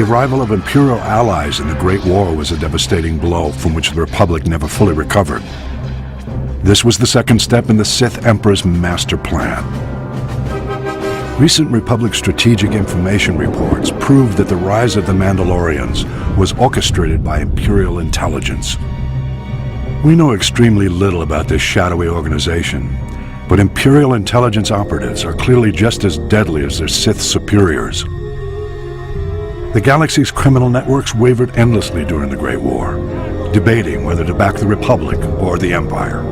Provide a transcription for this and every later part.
The arrival of Imperial allies in the Great War was a devastating blow from which the Republic never fully recovered. This was the second step in the Sith Emperor's master plan. Recent Republic strategic information reports proved that the rise of the Mandalorians was orchestrated by Imperial intelligence. We know extremely little about this shadowy organization, but Imperial intelligence operatives are clearly just as deadly as their Sith superiors. The galaxy's criminal networks wavered endlessly during the Great War, debating whether to back the Republic or the Empire.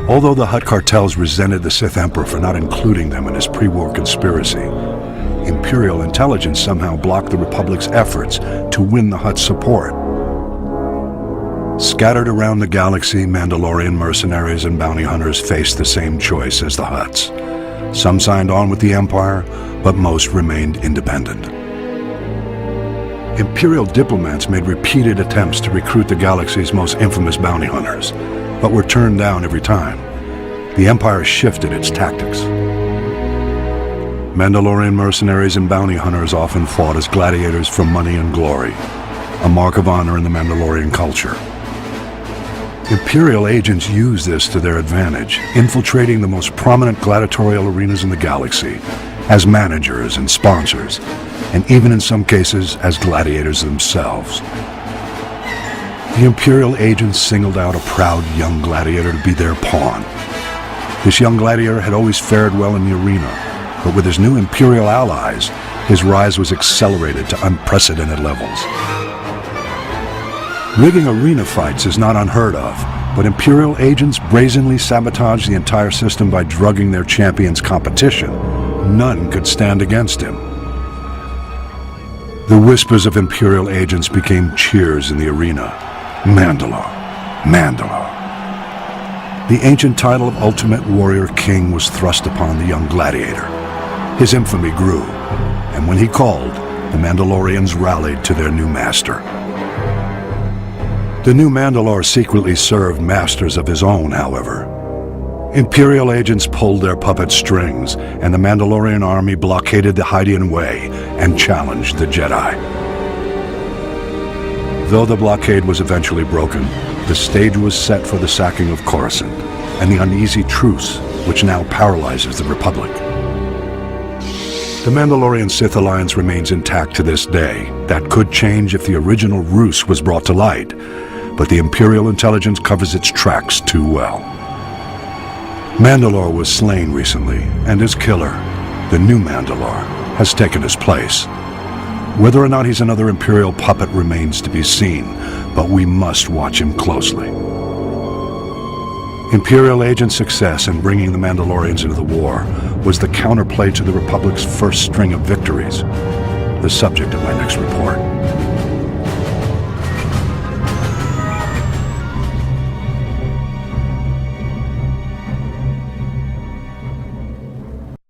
Although the Hutt cartels resented the Sith Emperor for not including them in his pre-war conspiracy, Imperial intelligence somehow blocked the Republic's efforts to win the Hutt's support. Scattered around the galaxy, Mandalorian mercenaries and bounty hunters faced the same choice as the Hutts. Some signed on with the Empire, but most remained independent. Imperial diplomats made repeated attempts to recruit the galaxy's most infamous bounty hunters, but were turned down every time. The Empire shifted its tactics. Mandalorian mercenaries and bounty hunters often fought as gladiators for money and glory, a mark of honor in the Mandalorian culture. Imperial agents used this to their advantage, infiltrating the most prominent gladiatorial arenas in the galaxy as managers and sponsors, and even in some cases as gladiators themselves. The Imperial agents singled out a proud young gladiator to be their pawn. This young gladiator had always fared well in the arena, but with his new Imperial allies, his rise was accelerated to unprecedented levels. Rigging arena fights is not unheard of, but Imperial agents brazenly sabotaged the entire system by drugging their champion's competition. None could stand against him. The whispers of Imperial agents became cheers in the arena. Mandalore, Mandalore. The ancient title of Ultimate Warrior King was thrust upon the young gladiator. His infamy grew, and when he called, the Mandalorians rallied to their new master. The new Mandalore secretly served masters of his own, however. Imperial agents pulled their puppet strings, and the Mandalorian army blockaded the Hydian Way and challenged the Jedi. Though the blockade was eventually broken, the stage was set for the sacking of Coruscant and the uneasy truce which now paralyzes the Republic. The Mandalorian-Sith alliance remains intact to this day. That could change if the original ruse was brought to light, but the Imperial intelligence covers its tracks too well. Mandalore was slain recently, and his killer, the new Mandalore, has taken his place. Whether or not he's another Imperial puppet remains to be seen, but we must watch him closely. Imperial agent success in bringing the Mandalorians into the war was the counterplay to the Republic's first string of victories, the subject of my next report.